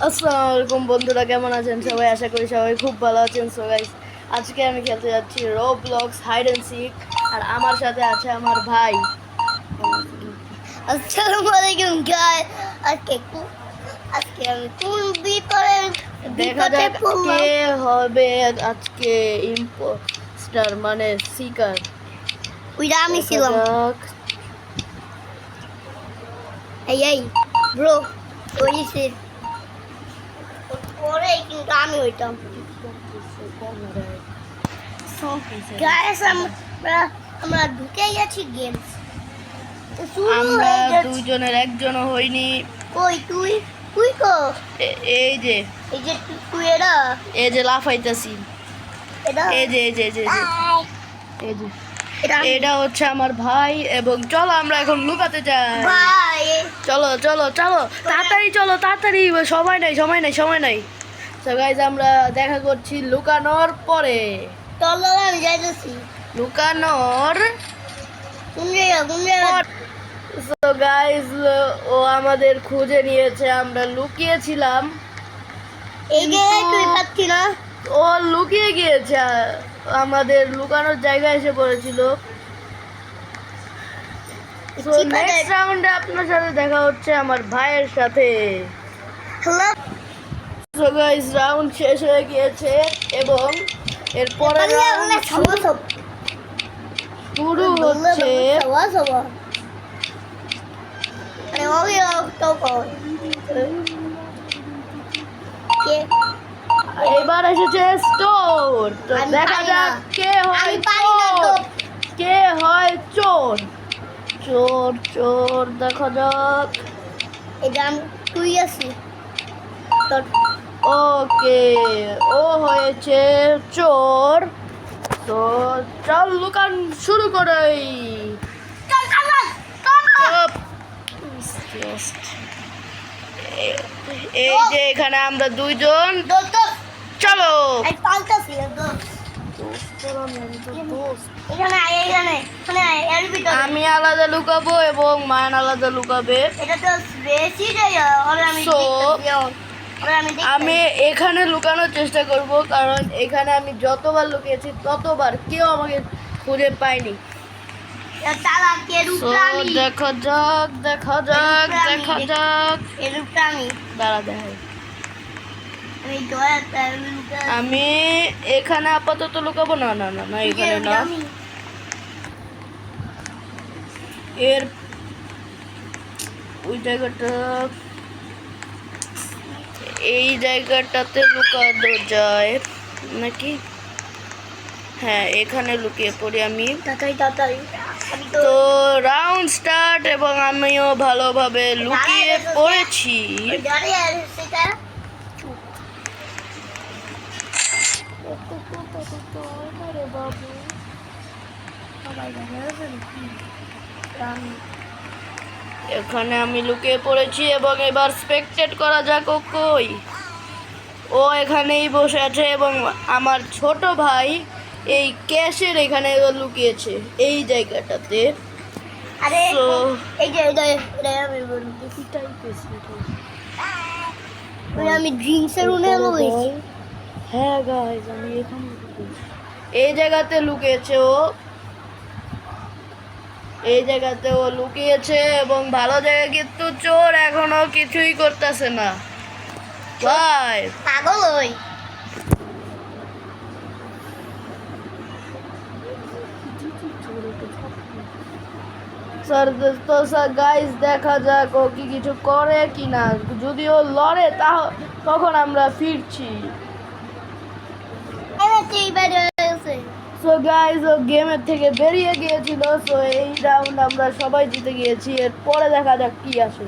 আসসালামু আলাইকুম বন্ধুরা, কেমন আছেন সবাই? আশা করি সবাই খুব ভালো আছেন। সো গাইস, আজকে আমি খেলতে যাচ্ছি রোবলক্স হাইড অ্যান্ড সিক, আর আমার সাথে আছে আমার ভাই। আসসালামু আলাইকুম গাইস। আজকে আমি কোন দেখা যাক কে হবে আজকে ইম্পোস্টার মানে সিকার। ওইটা আমি ছিলাম। এই ব্রো ওইছে পরে কিন্তু আমি হইতাম। গাইস আমরা ঢুকে গেছি গেম। আমরা দুইজনের একজনও হইনি। কই তুই তুই কো এই যে তুই এরা এই যে লাফাইতাছি, এই যে এই যে এই যে এই যে এটা হচ্ছে আমার ভাই। এবং চলো আমরা এখন লুকাতে যাই। ভাই চলো চলো চলো তাড়াতাড়ি, চলো তাড়াতাড়ি, সময় নাই সময় নাই সময় নাই। তো গাইজ আমরা দেখা করছি লুকানোর পরে। চলো আমি যাইতেছি লুকানোর কোন তো গাইজ ও আমাদের খুঁজে নিয়েছে। আমরা লুকিয়েছিলাম, এই জায়গায় তুই পাচ্ছি না। ও লুকিয়ে গিয়েছে, আমাদের লুকানোর জায়গায় এসে পড়েছিল। তো নেক্সট রাউন্ডে আপনার সাথে দেখা হচ্ছে আমার ভাইয়ের সাথে। সো গাইস, রাউন্ড শেষ হয়ে গিয়েছে এবং এরপরে শুরু হচ্ছে। এবার এসেছে স্টোর। তো দেখা যাক কে হয় চোর, কে হয় চোর। চোর চোর দেখা যাক। তুই আছি ওকে, ও হয়েছে চোর। তো চল লুকান শুরু করে। এই যে এখানে আমরা দুইজন, চলো। আমি আলাদা লুকাবো এবং মায়ান আলাদা লুকাবে। আমি এখানে লুকানোর চেষ্টা করব, কারণ এখানে আমি যতবার লুকিয়েছি ততবার কেউ আমাকে খুঁজে পায়নি। দেখা যাক দেখা যাক দেখা যাক। দাঁড়া দেখাই, আমি এখানে আপাতত লুকাবো। না না না না, এখানে না। এর ওই জায়গাটা, এই জায়গাটাতে লুকানো যায় নাকি? হ্যাঁ, এখানে লুকিয়ে পড়ি আমি। তো রাউন্ড স্টার্ট এবং আমিও ভালোভাবে লুকিয়ে পড়েছি। এখানে আমি লুকিয়ে পড়েছি এবং এবার স্পেকটেট করা যাক ও কই। ও এখানেই বসে আছে এবং আমার ছোট ভাই এই ক্যাশের এখানে লুকিয়েছে, এই জায়গাটাতে। আমি ড্রিঙ্কসের রুমে লুকিয়েছি। হ্যাঁ গাইস, আমি এখানে এই জায়গাতে লুকিয়েছে ও, এই জায়গাতে ও লুকিয়েছে এবং ভালো জায়গায়। কিন্তু চোর এখনো কিছুই করতেছে না ভাই, পাগল হই। স্যার তো স্যার গাইস, দেখা যাক ও কি কিছু করে কিনা। যদি ও লড়ে তখন আমরা ফিরছি। সো গাইস, ও গেমের থেকে বেরিয়ে গিয়েছিল। সো এই রাউন্ড আমরা সবাই জিতে গিয়েছি। এরপরে দেখা যাক কি আসে।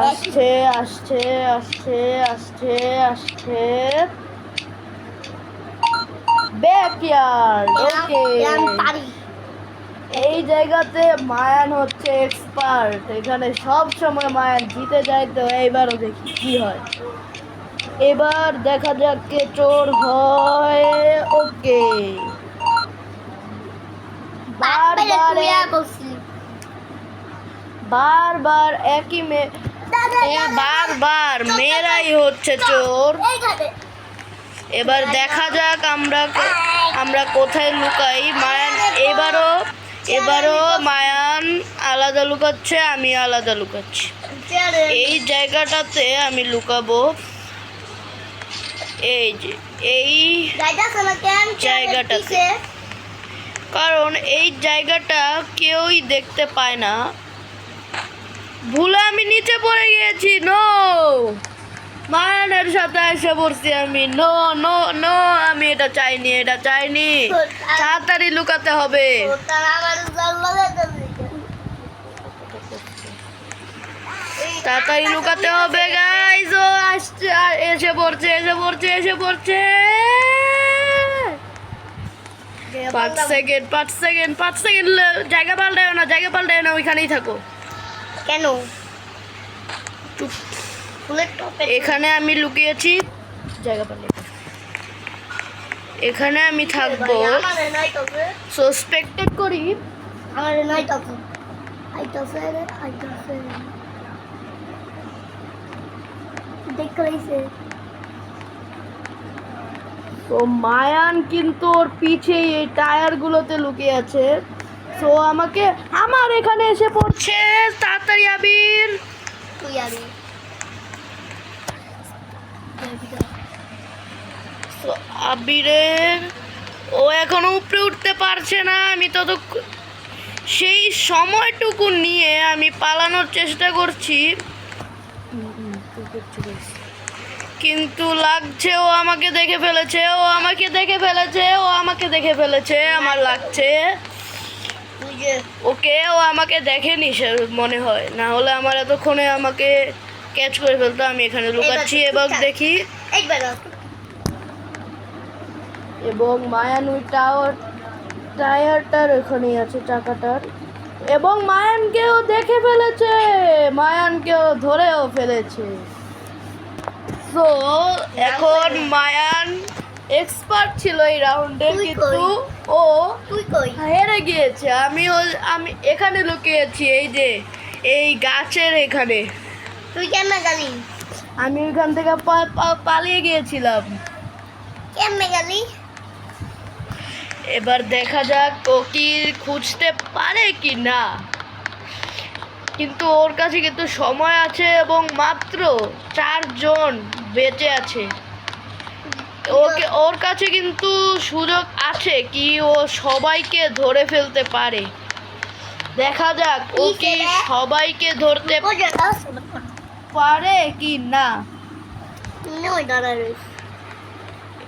আসছে আসছে আসছে আসছে আসছে ব্যাকইয়ার্ড। ওকে, এই জায়গাতে মায়ান হচ্ছে এক্সপার্ট, এখানে সব সময় মায়ান জিতে যায়। তো এইবারও দেখি কি হয়। এবার দেখা যাক কে চোর হয়। ওকে, বারবার একই বারবার মেয়েরাই হচ্ছে চোর। এইখানে এবার দেখা যাক আমরা কোথায় লুকাই। মায়ান এবারও মায়ান আলাদা লুকাচ্ছে, আমি আলাদা লুকাচ্ছি। এই জায়গাটাতে আমি লুকাবো, এই যে এই জায়গাটাতে, কারণ এই জায়গাটা কেউই দেখতে পায় না। ভুলে আমি নিচে পড়ে গিয়েছি। নো, মায়ানের সাথে এসে পড়ছি আমি। নো নো নো, আমি এটা চাইনি। তাড়াতাড়ি লুকাতে হবে। তাড়াতাড়ি লুকাতে হবে গাইস। ও আসছে, এসে পড়ছে। 5 সেকেন্ড। জায়গা পাল্টায় না, ওইখানেই থাকো। কেন? চুপ। ফুলের টপে এখানে আমি লুকিয়েছি, জায়গা পাল্টে। এখানে আমি থাকবো। আমারে নাই টপে, সাসপেক্টেড করি। আমারে নাই টপে। দেখলাইছে তো মায়ান কিন্তু ওর পিছে এই টায়ারগুলোতে লুকিয়ে আছে। তো আমার এখানে এসে পড়ছে। তাড়াতাড়ি আবির, তুই আবি। তো আবিরের ও এখনো উপরে উঠতে পারছে না। আমি সেই সময়টুকু নিয়ে আমি পালানোর চেষ্টা করছি, কিন্তু লাগছে ও আমাকে দেখে ফেলেছে। আমার লাগছে তুই যে ওকে ও আমাকে দেখেনি সে মনে হয়, না হলে আমার এতক্ষণে আমাকে ক্যাচ করে ফেলতো। আমি এখানে লুকাচ্ছি এবং দেখি, একবার এবং মায়ান ওই টায়ারটার ওখানেই আছে, চাকাটার। এবং মায়ানকেও দেখে ফেলেছে, মায়ানকেও ধরেও ফেলেছে। তো এখন মায়ান এক্সপার্ট ছিল এই রাউন্ডে, তুই কিন্তু ও তুই কই? হেরে গিয়েছে। আমি এখানে লুকিয়েছি, এই গাছের এখানে। তুই কেমনে গেলি? আমি ওইখান থেকে পালিয়ে গিয়েছিলাম। কেমনে গেলি? এবার দেখা যাক ও কি খুঁজতে পারে কি না, কিন্তু ওর কাছে কিন্তু সময় আছে এবং মাত্র 4 জন বেঁচে আছে। ওর কাছে কিন্তু সুযোগ আছে কি ও সবাইকে ধরে ফেলতে পারে। দেখা যাক ও কি সবাইকে ধরতে পারে কি না।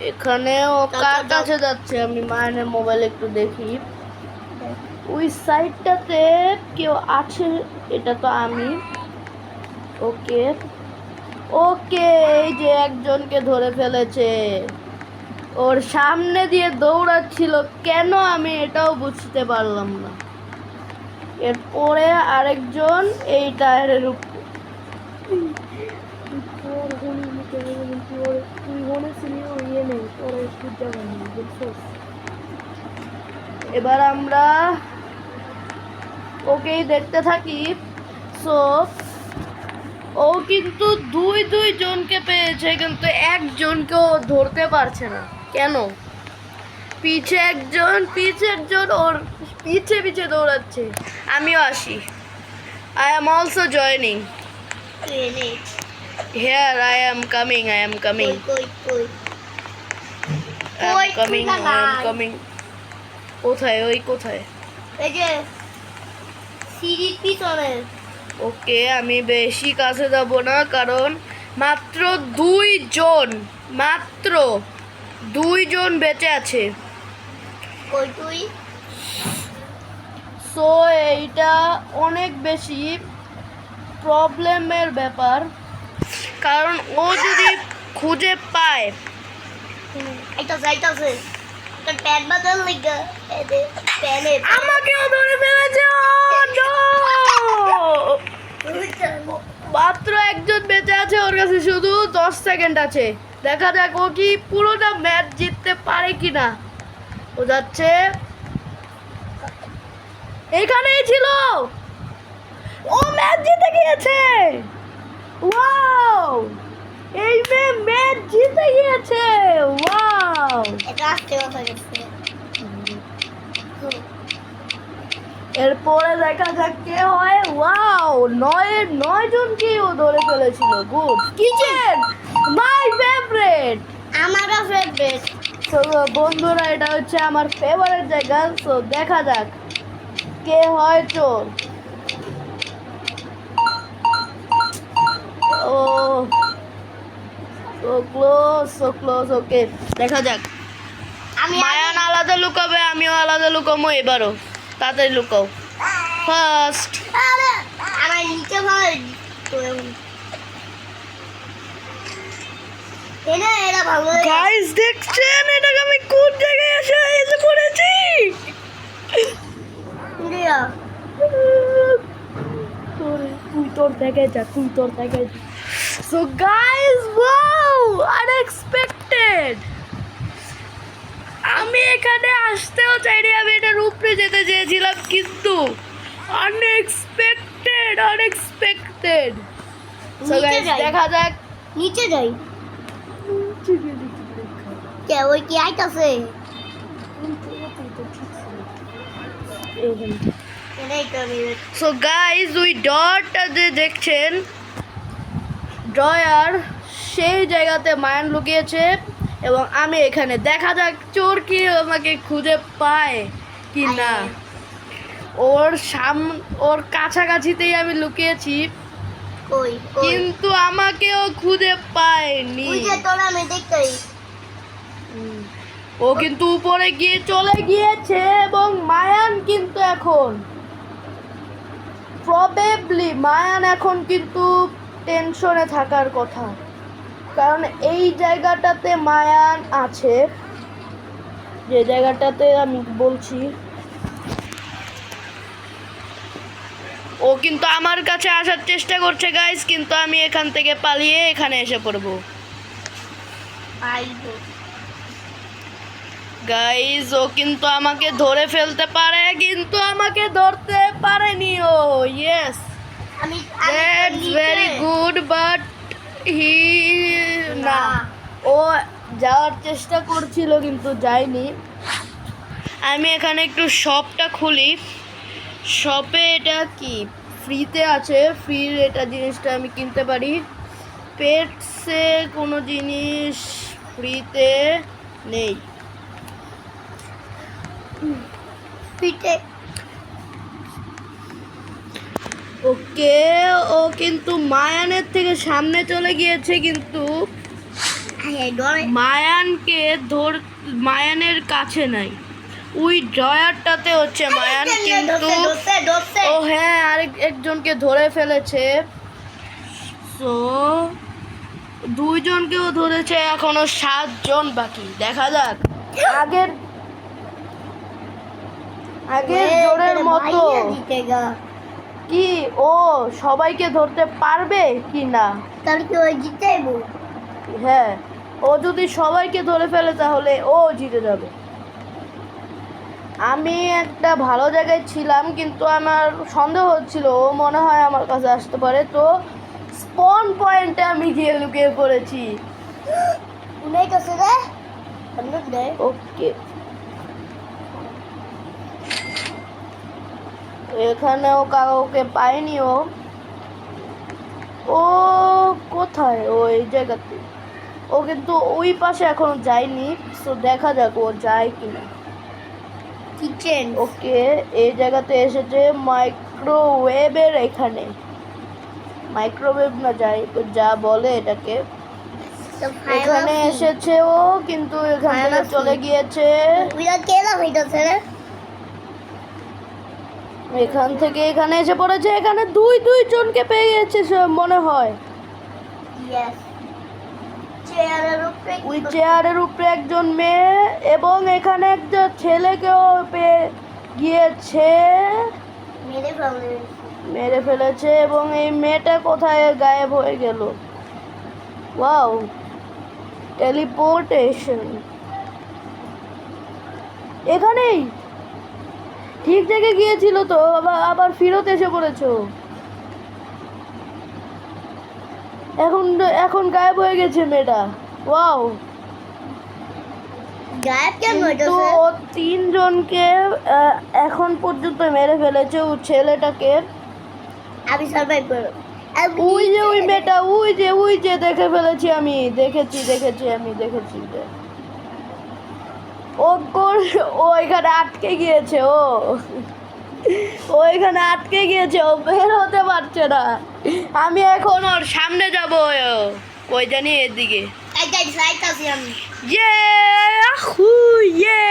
এখানে ও কার কাছে যাচ্ছে? আমি মায়ের মোবাইল একটু দেখি। ওই সাইডটাতে কেউ আছে, এটা তো আমি। ওকে, এই যে একজনকে ধরে ফেলেছে। ওর সামনে দিয়ে দৌড়াচ্ছিল কেন, আমি এটাও বুঝতে পারলাম না। এরপরে আরেকজন এই টায়ারের উপর। এবার আমরা ওকেই দেখতে থাকি। সো ও কিন্তু দুই জনকে পেয়েছে, কিন্তু একজনকেও ধরতে পারছে না। কেন? পিছের জন ওর পিছে দৌড়াচ্ছে। আমিও আসি। I am also joining. Here I am coming. কোথায়? এই যে সিঁড়ির পিছনে। ওকে, আমি বেশি কাছে যাব না, কারণ মাত্র 2 জন বেঁচে আছে। কই তুই? সো এইটা অনেক বেশি প্রবলেমের ব্যাপার, কারণ ও যদি খুঁজে পায়। যাইতাছে তোর প্যাড বাদল লাগা এদে প্যানে আমাকেও ধরে ফেলেছে। মাত্র একজন বেঁচে আছে, ওর কাছে শুধু 10 সেকেন্ড আছে। দেখা যাক ও কি পুরোটা ম্যাচ জিততে পারে কিনা। ও যাচ্ছে, এখানেই ছিল। ও ম্যাচ জিতে গিয়েছে। ওয়াও, এই মেয়ে ম্যাচ জিতে গিয়েছে। ওয়াও, এটা আসতে কথা গেছে। এরপরে দেখা যাক কে হয়। ওয়াও, 9 জনকেই ও ধরে ফেলেছিল। গুড। Kitchen, my favourite. আমারও ফেভারিট। তো বন্ধুরা, এটা হচ্ছে আমার ফেভারিট জায়গা। তো দেখা যাক কে হয় চোর। ও, সো ক্লোজ। ওকে, দেখা যাক। আমি মায়ান আলাদা লুকাবে, আমিও আলাদা লুকাবো। এবারও তাড়াতাড়ি লুকাও। ফার্স্ট। আমার নিচে ভাই এরা ভালো গাইস, দেখছেন এটাকে আমি কোন জায়গায় এসে পড়েছি? দিয়া তুই তোর দেখে যা। So guys, wow, unexpected. আমি এখানে আসতেও চাইনি, আমি এটার উপরে যেতে চেয়েছিলাম, কিন্তু আনএক্সপেক্টেড। সো নিচে গাইস, যাই। দেখা যাক। নিচে যাই। কে ওই কি আইতাছে? এটাই তো আমি সো গাইস, ওই ডটটা যে দেখছেন, ড্রয়ার, সেই জায়গাতে মায়ান লুকিয়েছে এবং আমি এখানে। দেখা যাক চোর কি আমাকে খুঁজে পায় কি না। ওর কাছাকাছিতেই আমি লুকিয়েছি, কই কিন্তু আমাকেও খুঁজে পায়নি। ওই যে তোরা আমি দেখতেই ও কিন্তু উপরে গিয়ে চলে গিয়েছে এবং মায়ান কিন্তু এখন মায়ান এখন কিন্তু টেনশনে থাকার কথা, কারণ এই জায়গাটাতে মায়ান আছে, যে জায়গাটাতে আমি বলছি। ও কিন্তু আমার কাছে আসার চেষ্টা করছে গাইস, কিন্তু আমি এখান থেকে পালিয়ে এখানে এসে পড়বো। পাইবো। গাইস, ও কিন্তু আমাকে ধরে ফেলতে পারে, কিন্তু আমাকে ধরতে পারেনি ও। ইয়েস, আমি দ্যাটস ভেরি গুড, বাট না, ও যাওয়ার চেষ্টা করছিল কিন্তু যায়নি। আমি এখানে একটু শপটা খুলি। শপে এটা কি ফ্রিতে আছে, ফ্রির এটা জিনিসটা আমি কিনতে পারি। পেটসে কোনো জিনিস ফ্রিতে নেই। পিঠে ওকে, ও কিন্তু মায়ানের থেকে সামনে চলে গিয়েছে, কিন্তু মায়ানের কাছে নাই। ওই ড্রয়ারটাতে হচ্ছে মায়ান, কিন্তু ও হ্যাঁ, একজনকে ধরে ফেলেছে। সো 2 জনকেও ধরেছে, এখনো 7 জন বাকি। দেখা যাক আগের জোরের মতো কি ও সবাইকে ধরতে পারবে কি না। তাহলে কি ওই জিতেইবো? হ্যাঁ, ও যদি সবাইকে ধরে ফেলে তাহলে ও জিতে যাবে। আমি একটা ভালো জায়গায় ছিলাম, কিন্তু আমার সন্দেহ হচ্ছিল ও মনে হয় আমার কাছে আসতে পারে। তো স্পন পয়েন্টে আমি গিয়ে লুকিয়ে পড়েছি। উনাই কাছে রে ওকে, এখানেও কাউকে পাইনি। ও কোথায়? ও এই জায়গাতে। ও কিন্তু ওই পাশে এখনো যায়নি। তো দেখা যাক ও যায় কিনা। কিচেন ওকে, এই জায়গাতে এসেছে মাইক্রোওয়েভের এখানে। মাইক্রোওয়েভ না, যাই যা বলে এটাকে। এখানে এসেছে ও, কিন্তু এখান থেকে চলে গিয়েছে। এখান থেকে এখানে এসে পড়েছে। এখানে 2 জনকে পেয়ে গেছে মনে হয়। ওই চেয়ারের উপরে একজন মেয়ে এবং এখানে একজন ছেলেকেও পেয়ে গিয়েছে, মেরে ফেলেছে। এবং এই মেয়েটা কোথায় গায়েব হয়ে গেল। Wow, teleportation. এখানেই ঠিক জায়গায় গিয়েছিল তো, আবার ফেরত এসে পড়েছো। এখন এখন গায়েব হয়ে গেছে মেয়েটা। ওয়াও, গায়েব কেন কিন্তু হইতেছে? ও তিনজনকে এখন পর্যন্ত মেরে ফেলেছে ও ছেলেটাকে। আমি সার্ভাইভ করব। ওই যে ওই মেয়েটা, ওই যে দেখে ফেলেছি আমি, দেখেছি যে ও এখানে আটকে গিয়েছে। ও এখানে আটকে গিয়েছে, ও বের হতে পারছে না। আমি এখন ওর সামনে যাব, কই জানি এদিকে। একটা সাইড আছে আমি। ইয়ে আহু ইয়ে,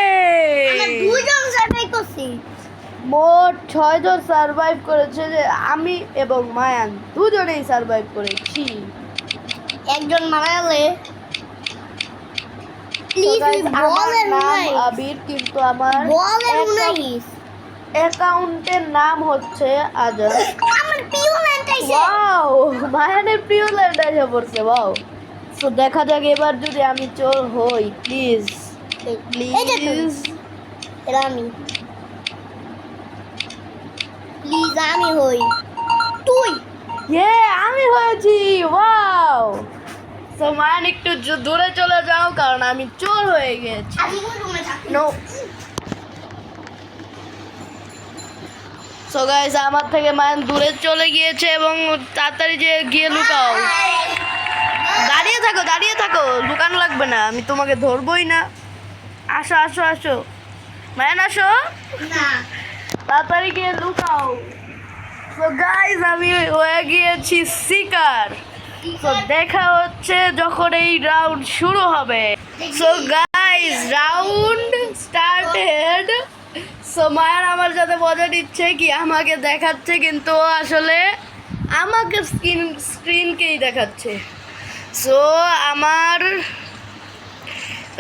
আমরা দুজন সার্ভাইভ করছি। মোট 6 জন সার্ভাইভ করেছে, যে আমি এবং মায়ান দুজনেই সার্ভাইভ করেছি। একজন মারা গেলে So প্লিজ guys, আমার বলেন নাম নাই। আবির, কিন্তু আমার বলেন নাই। অ্যাকাউন্টের নাম হচ্ছে আজাদ। আমার প্রিয় ল্যান্ড আইছে। ওয়াও, মায়ানের প্রিয় ল্যান্ড এসে পড়ছে। ওয়াও, সো দেখা যাক এবার যদি আমি চোর হই। প্লিজ এই যে তুই। প্লিজ এটা আমি। প্লিজ আমি হই। তুই ইয়ে, আমি হয়েছি। ওয়াও, সো মায়ান একটু দূরে চলে যাও, কারণ আমি চোর হয়ে গেছি। আমি কোন রুমে থাকি? নো, সো গাইস, আমার থেকে মায়ান দূরে চলে গিয়েছে এবং তাড়াতাড়ি যে গিয়ে লুকাও। দাঁড়িয়ে থাকো, লুকানো লাগবে না, আমি তোমাকে ধরবই না। আসো মায়ান, আসো, না। তাড়াতাড়ি গিয়ে লুকাও। সো গাইস, আমি হয়ে গিয়েছি শিকার। তো দেখা হচ্ছে যখন এই রাউন্ড শুরু হবে। So guys, round started. So Mayan আমার সাথে মজা নিচ্ছে কি, আমাকে দেখাচ্ছে, কিন্তু ও আসলে আমাকে স্ক্রিনকেই দেখাচ্ছে। সো আমার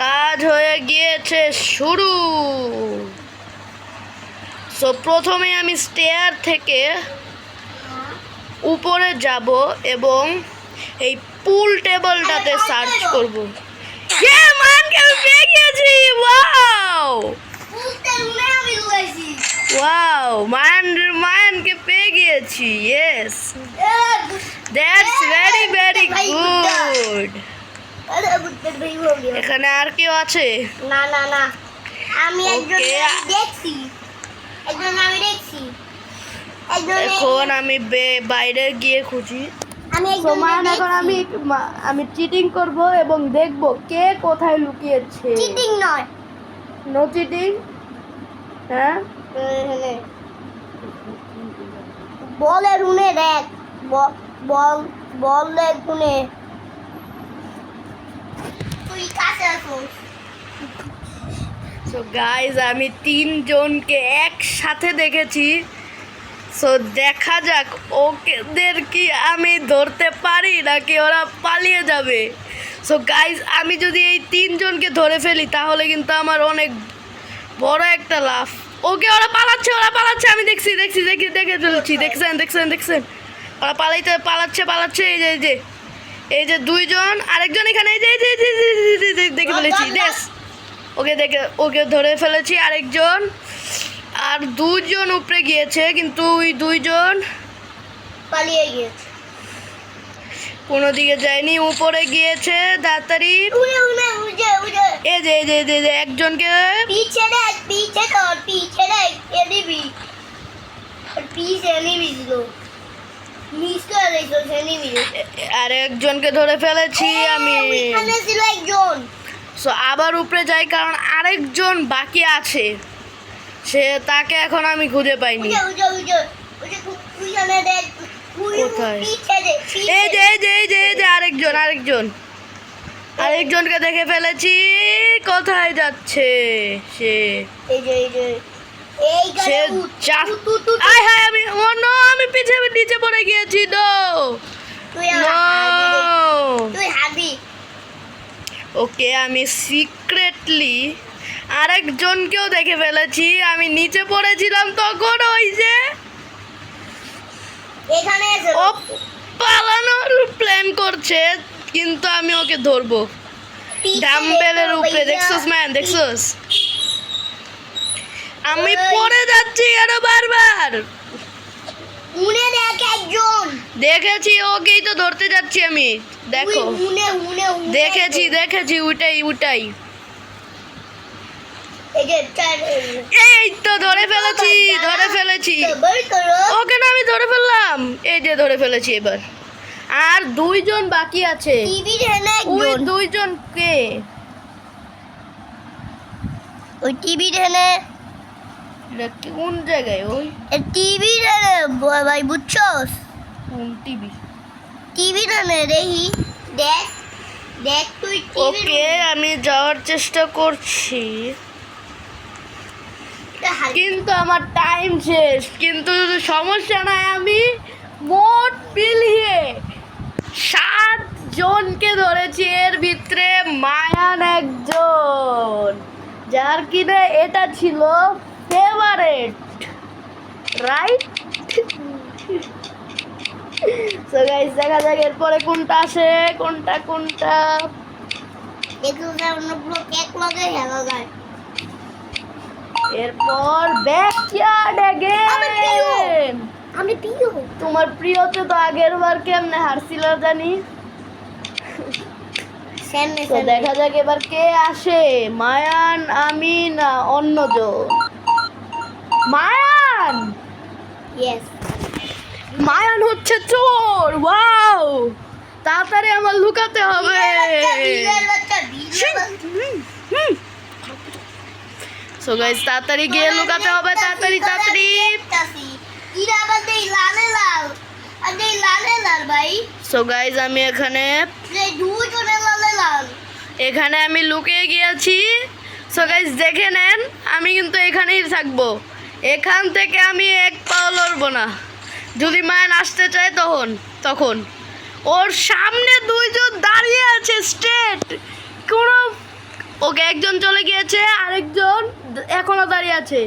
কাজ হয়ে গিয়েছে শুরু। সো প্রথমে আমি স্টেয়ার থেকে উপরে যাব এবং এই পুল টেবলটাতে সার্চ করব। মায়ানকে আমি পেয়ে গিয়েছি। ওয়াও ফুলতে রুমে আমি লুকাইছি। ওয়াও, মায়ানকে পেয়ে গিয়েছি। Yes, that's very good. আরে বুঝতে দেই হলো। এখানে আর কেউ আছে? না। আমি একজন Okay. দেখছি। এখন আমি বাইরে গিয়ে খুঁজি। আমি So, একজন মায়ান, এখন আমি চিটিং করব এবং দেখব কে কোথায় লুকিয়েছে। চিটিং নয়। No cheating. হ্যাঁ, বলের রুমে দেখ। বলের রুমে তুই কাছে আসো। সো গাইজ, আমি 3 জনকে একসাথে দেখেছি। সো দেখা যাক ওদের কি আমি ধরতে পারি নাকি ওরা পালিয়ে যাবে। সো গাইজ, আমি যদি এই 3 জনকে ধরে ফেলি তাহলে কিন্তু আমার অনেক বড় একটা লাভ। ওরা পালাচ্ছে, আমি দেখে চলছি। দেখছেন ওরা পালাচ্ছে। এই যে 2 জন, আরেকজন এখানে, এই যে দেখে ফেলেছি। ওকে ধরে ফেলেছি। আরেকজন, আর 2 জন উপরে গিয়েছে, কিন্তু ওই 2 জন পালিয়ে গিয়েছে। কোনো দিকে যায়নি, উপরে গিয়েছে। তাড়াতাড়ি এই যে একজনকে পিছে দেখ এনিমি ছিল। মিস করে দিছো এনিমি। আর একজনকে ধরে ফেলেছি আমি। এখানে ছিল একজন। সো আবার উপরে যাই, কারণ আরেকজন বাকি আছে, তাকে এখন আমি খুঁজে পাইনি। কোথায়? এই যে আরেকজনকে দেখে ফেলেছি। কোথায় যাচ্ছে সে? আমি নিচে পড়ে গিয়েছি। ওকে, আমি সিক্রেটলি আরেকজনকেও দেখে ফেলেছি। আমি নিচে পড়েছিলাম তখন, ওই যে ও পালানোর প্ল্যান করছে, কিন্তু আমি ওকে ধরবো ডাম্বেলের উপরে। দেখছোস আমি পড়ে যাচ্ছি কেন বারবার? উনে দেখ একজন। দেখেছি, ওকেই তো ধরতে যাচ্ছি আমি। দেখো, উনে উনে উনে দেখেছি দেখেছি, উঠাই উঠাই। এই যে চার এই তো ধরে ফেলেছি, ধরে ফেলেছি। বল করো। ওকে না, আমি ধরে ফেললাম। এই যে ধরে ফেলেছি এবার। আর দুইজন বাকি আছে। টিভি ঢেনে ওই একজন। দুইজন কে? ওই টিভি ঢেনে এটা কোন জায়গায়? ওই টিভি ঢেনে ভাই বুঝছস? কোন টিভি? টিভি ঢেনে দেখি। দেখ দেখ তুই টিভি। ওকে, আমি যাওয়ার চেষ্টা করছি, কিন্তু আমার টাইম শেষ। কিন্তু সমস্যা নাই, আমি মোট মিলিয়ে 7 জনকে ধরেছি। এর ভিতরে মায়ান একজন, যার কিনা এটা ছিল ফেভারেট, রাইট? সো গাইস, দেখা যাক এরপরে কোনটা আসে, কোনটা কোনটা। দেখো অন্যগুলো কেক লগে হেলো যায়। এরপর ব্যাকইয়ার্ড অ্যাগেন। আমি প্রিয়। তোমার প্রিয়তে তো আগের বার কেমনে হারছিল জানি। সামনে তো দেখা যাক এবার কে আসে, মায়ান, আমি না অন্যজন। Mayan, yes. মায়ান হচ্ছে চোর। ওয়াও, তাড়াতাড়ি আমার লুকাতে হবে। সো গাইস, তাড়াতাড়ি গিয়ে লুকাতে হবে, তাড়াতাড়ি তাড়াতাড়ি। ইরা বাদে লালে লাল। আরে লালে লাল ভাই। সো গাইস, আমি এখানে এই দুজনে লালে লাল। এখানে আমি লুকিয়ে গিয়েছি। সো গাইস, দেখে নেন, আমি কিন্তু এখানেই থাকবো। এখান থেকে আমি এক পাও লড়বো না। যদি মায়ান আসতে চায় তখন ওর সামনে দুইজন দাঁড়িয়ে আছে স্ট্রেট। কোনো, ওকে একজন চলে গিয়েছে, আরেকজন এখনো দাঁড়িয়ে আছে।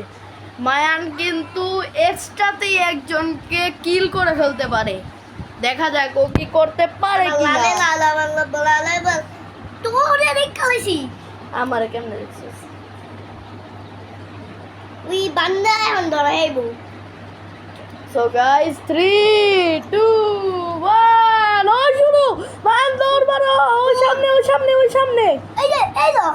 মায়ান কিন্তু এক্সট্রাতেই একজনকে কিল করে ফেলতে পারে। দেখা যাক ও কি করতে পারে কিনা। লালে লাল আমার লালে লাল। তোরে দেখাইছি। আমার কেমনে দেখছিস? ওই বান্দা এখন ধরাইবো। সো গাইস, 3 2 1, ও শুরু। মান দৌড় মারো, ওই সামনে ওই সামনে ওই সামনে। এই তো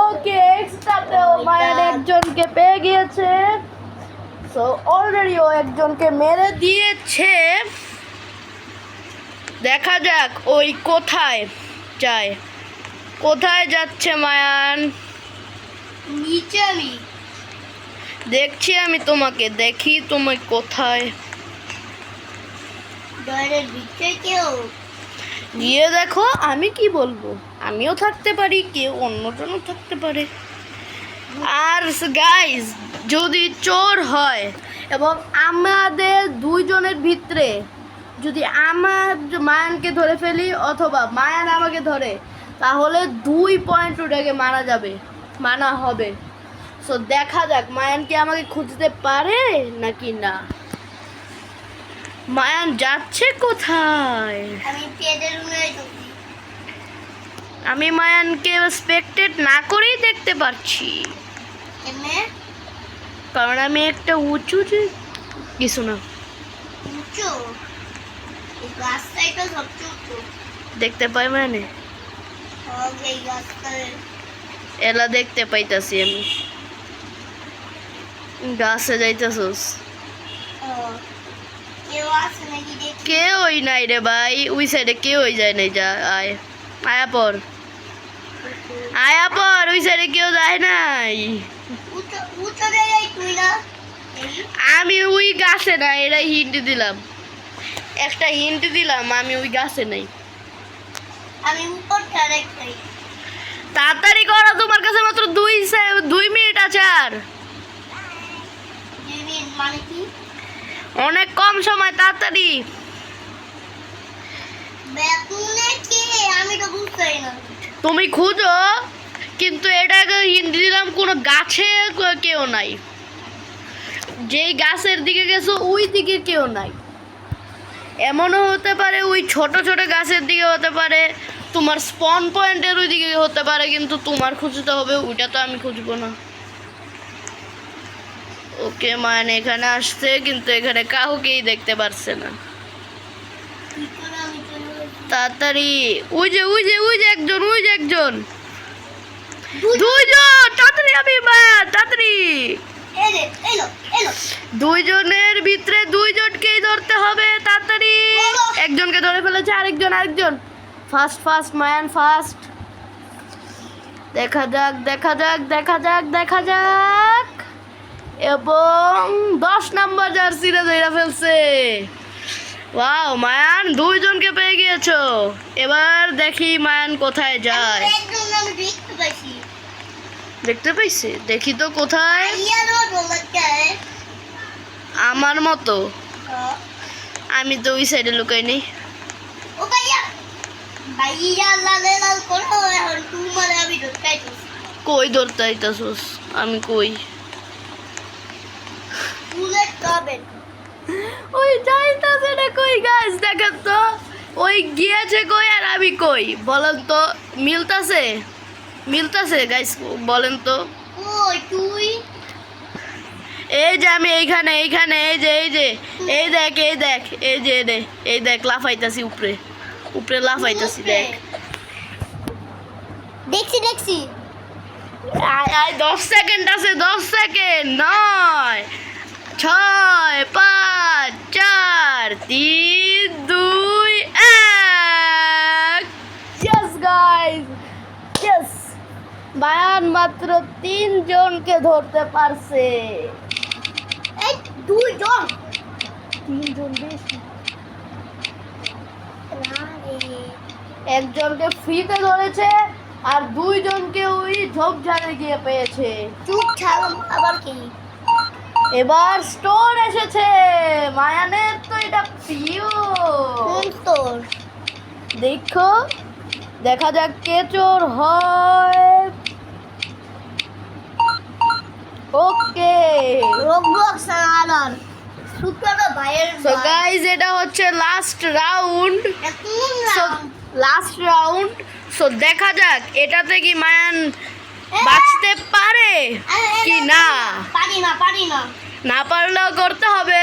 ওকে, এক্সট্রাতেও মায়ান একজনকে পেয়ে গিয়েছে। সো অলরেডি ও একজনকে মেরে দিয়েছে। দেখা যাক ওই কোথায় যায়, কোথায় যাচ্ছে মায়ান। নিচে আমি দেখছি, আমি তোমাকে দেখি, তুমি কোথায়। ডয়ের ভিতরে কেউ গিয়ে দেখো, আমি কি বলবো, আমিও থাকতে পারি, কেউ অন্যজনও থাকতে পারে। আর গাইস, যদি চোর হয় এবং আমাদের দুইজনের ভিতরে যদি আমার মায়ানকে ধরে ফেলি অথবা মায়ান আমাকে ধরে, তাহলে 2 পয়েন্ট ওটাকে মারা যাবে, মানা হবে। সো দেখা যাক মায়ান কি আমাকে খুঁজতে পারে নাকি না। মায়ান যাচ্ছে কোথায়? আমি পেদের রুমে ঢুকি। আমি মায়ানকে স্পেকটেট না করেই দেখতে পাচ্ছি, এমনে কারণ আমি একটা উঁচু কিছু না উঁচু এই গাছটাই তো সবচেয়ে উঁচু। দেখতে পাই, মানে এই গাছটা এলা দেখতে পাইতাছি আমি। গাছে যাইতাছস? কেউ আছে নাকি দেখি। কেউই নাই রে ভাই, ওই সাইডে কেউই যায় নাই। যা আয়, আয়া পর, ওই সাইডে কেউ যায় নাই। উঁচু উঁচু জায়গায় তুই না। আমি ওই গাছে নাই, এটা হিন্ট দিলাম, একটা হিন্ট দিলাম, আমি ওই গাছে নাই। আমি উপরটা দেখছি। তাড়াতাড়ি করো, তোমার কাছে মাত্র 2 মিনিট আছে। আর মানে কি অনেক কম সময়, তাড়াতাড়ি। বেতুনে কে আমি তো বুঝতেই না। তুমি খুঁজো, কিন্তু এটাকে হিন্ট দিলাম, কোনো গাছে কেউ নাই। যেই গাছের দিকে গেছো ওই দিকে কেউ নাই। এমনও হতে পারে ওই ছোট ছোট গাছের দিকে হতে পারে, তোমার স্পন পয়েন্টের ওই দিকে হতে পারে, কিন্তু তোমার খুঁজতে হবে, ওইটা তো আমি খুঁজবো না। ও ওকে মানে এখানে আসছে কিন্তু এখানে কাউকেই দেখতে পারছে না। কি করে আমি চলে গেছি? তাড়াতাড়ি ওই যে একজন দুই- দুইজন তাড়াতাড়ি আমি মায়া তাড়াতাড়ি এই রে, এলো এলো দুইজনের ভিতরে দুইজনকেই ধরতে হবে তাড়াতাড়ি। বলো। একজনকে ধরে ফেলেছে আরেকজন ফাস্ট মায়ান ফাস্ট। দেখা যাক এবং 10 নম্বর জার্সিটা ধরে ফেলছে। ওয়াও মায়ান দুইজনকে পেয়ে গিয়েছো। এবার দেখি মায়ান কোথায় যায়। একদম আমি দেখতে পাচ্ছি দেখতে পাইছে দেখি তো কোথায়। ইয়ারো বলতে আমার মতো আমি তো ওই সাইডে লুকাই নেই। ও ভাইয়া ভাইয়া লালে লাল করো এখন তোমার আমি ঢুকাইছি কই ধরতে আইতাছস আমি কই বুলেট তবে ওই যাইতাছে না কই গাইস দেখেন তো ওই গিয়েছে কই আর আমি কই বলেন তো মিলতাছে গাইস বলেন তো। ওই তুই এই যে আমি এইখানে এই দেখ লাফাইতাছি উপরে লাফাইতাছি দেখ। দেখছি আয় 10 সেকেন্ড আছে 10 সেকেন্ড 9 6 5 4 3 2 1 ইয়েস গাইস ইয়েস বায়ান মাত্র 3 জনকে ধরতে পারছে। এই দুইজন 3 জন বেশি। না রে একজনকে ফ্রিতে ধরেছে আর 2 জনকে ওই ঝোপঝাড়ে গিয়ে পেয়েছে। চুপ ছাড়াম আবার কি এবার স্টোর এসেছে মায়ানের তো এটা প্রিয়। কোন তোর দেখো দেখা যাক কে চোর হয়। ওকে রোবলক্স আর সুতরা ভাইয়ের সো গাইস এটা হচ্ছে লাস্ট রাউন্ড। সো দেখা যাক এটাতে কি মায়ান বাঁচতে পারে কি না। পারি না না পারলেও করতে হবে।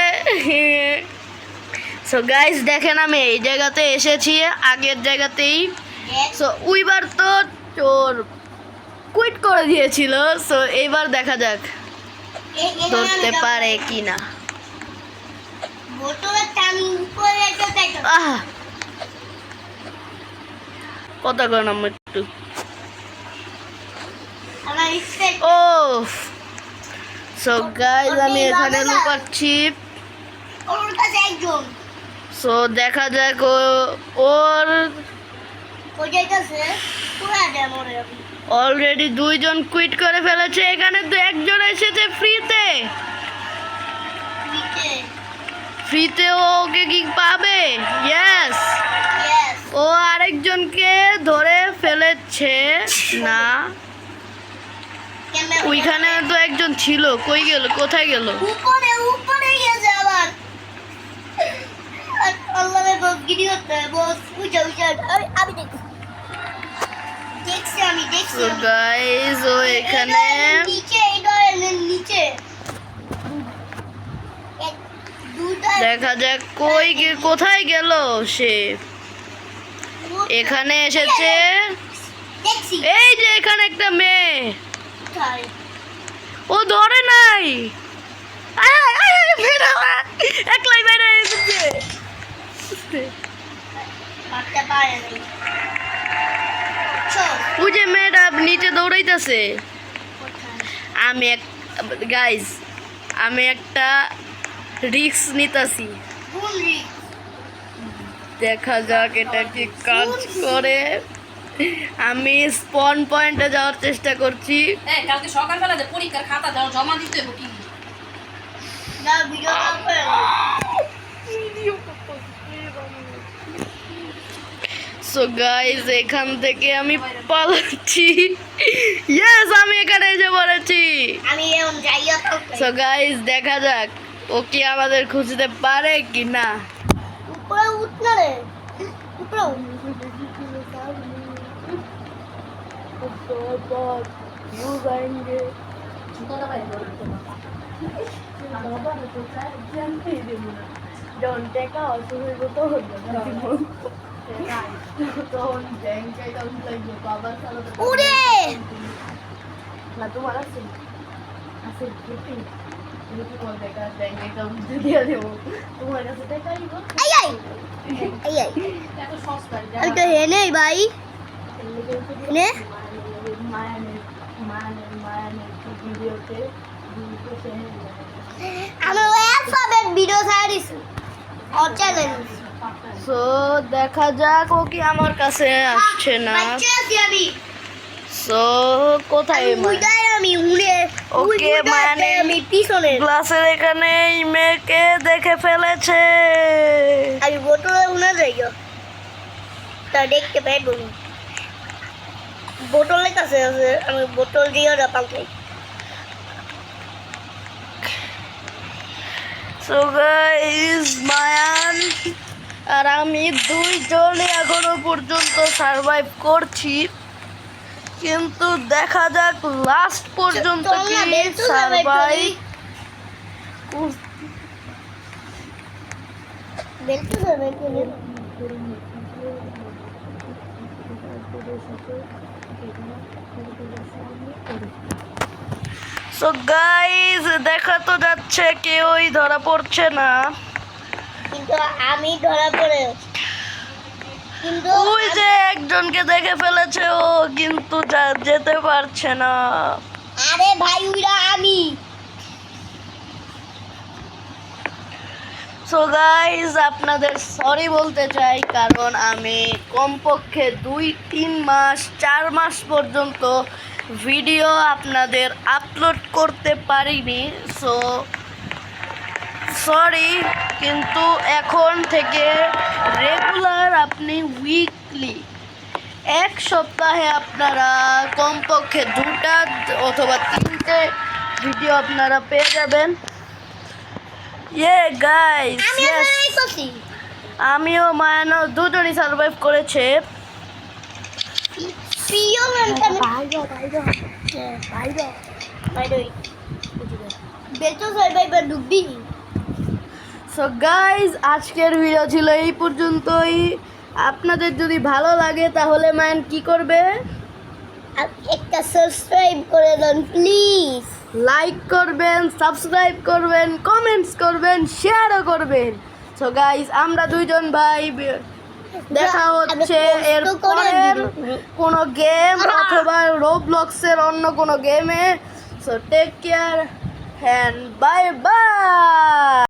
সো গাইস দেখেন আমি এই জায়গাতে এসেছি আগের জায়গাতেই। সো ওইবার তো চোর কুইট করে দিয়েছিল। সো এইবার দেখা যাক ধরতে পারে কি না। বোতলের টান উপরে একটা তাইতো আহ কথা কর না একটু। আমার ইচ্ছে ও সো গাইস আমি এখানে লুকাচ্ছি। ওর কাছে একজন সো দেখা যাক ওর ও যাইতাছে পুরা ডেমোরে অলরেডি 2 জন কুইট করে ফেলেছে। এখানে তো একজন এসেছে ফ্রিতে ওকে কি পাবে। ইয়েস ইয়েস ও আরেকজনকে ধরে ফেলেছে না ওইখানে তো একজন ছিল কই গেল কোথায় গেল। উপরে গেছে আবার আল্লাহরে বস গিরি হতে বস উজা আমি দেখছি তো গাইস ও এখানে নিচে এই ডয়ের নিচে দুটা দেখা যাক কোথায় গেল সে। এখানে এসেছে দেখছি এই যে এখানে একটা মেয়ে কোথায় ও ধরে নাই। একলাই বাইরে এসেছে পারতে পারে নাই চল ওই যে মেয়েটা নিচে দৌড়াইতেছে। কোথায় আমি একটা রিস্ক নিতেছি বুনরি দেখা যাক এটা কি কাজ করে। আমি স্পন পয়েন্টে যাওয়ার চেষ্টা করছি। কালকে সকালবেলা যে পরীক্ষার খাতা দাও জমা দিতে হবে কি না ভিডিও কল করে সো গাইস এখান থেকে আমি পালাচ্ছি। ইয়েস আমি এখানে এসে পড়েছি। আমি এখন যাইয়া সো গাইস দেখা যাক ও কি আমাদের খুঁজতে পারে কি না। উপরে উঠ না রে উপরে বাবার তো চাই জানতেই দেব না যখন টাকা অসুখ হইব তখন তখন ব্যাংক অ্যাকাউন্ট লাগবে বাবার সাথে উড়ে না তোমার আছে আছে কি তোমার টাকা ব্যাংক অ্যাকাউন্ট দিয়ে দেবো তোমার কাছে টাকা আইব আই আই আই আই এত সস্তা আমি তো হেনে ভাই নে মায়ানের ভিডিওতে আমি ওয়াটসঅ্যাপে ভিডিও ছাড়া দিছি আর চ্যানেল সো দেখা যাক ও কি আমার কাছে আসছে না বাচ্চা আছি আমি সো কোথায় উইদাই আমি উড়ে ওকে মানে আমি পিছনে ক্লাসের এখানে এই মেয়েকে দেখে ফেলেছে আমি বোতলে উনা যাই তা দেখতে পাইব বোতলের কাছে আছে আমি বোতল দিয়ে পাল্টাই সো গাইস মায়ান আর আমি দুইজনে এখনো পর্যন্ত সার্ভাইভ করছি কিন্তু দেখা যাক লাস্ট পর্যন্ত কি সার্ভাইভ বেলতে যাবে সো গাইস দেখা তো যাচ্ছে কেউই ধরা পড়ছে না কিন্তু আমি ধরা পড়ে কিন্তু ওই যে একজনকে দেখে ফেলেছে ও কিন্তু যেতে পারছে না আরে ভাই উইরা আমি সো গাইস আপনাদের সরি বলতে চাই কারণ আমি কমপক্ষে 2-3 মাস 4 মাস পর্যন্ত ভিডিও আপনাদের আপলোড করতে পারিনি সো সরি কিন্তু এখন থেকে রেগুলার আপনি উইকলি এক সপ্তাহে আপনারা কমপক্ষে 2টা অথবা 3টে ভিডিও আপনারা পেয়ে যাবেন ইয়ে গাইস আমি এই করছি আমিও মায়ানো দুজনই সার্ভাইভ করেছে প্রিয় মনটা বাইরে বেলতো সাইবার ডুববি সো গাইস আজকের ভিডিও ছিল এই পর্যন্তই আপনাদের যদি ভালো লাগে তাহলে ম্যান কি করবে একটা সাবস্ক্রাইব করে দেন প্লিজ লাইক করবেন সাবস্ক্রাইব করবেন কমেন্টস করবেন শেয়ারও করবেন সো গাইস আমরা দুইজন ভাই দেখা হচ্ছে এর পরের কোনো গেম অথবা রোবলক্সের অন্য কোনো গেমে so take care and bye by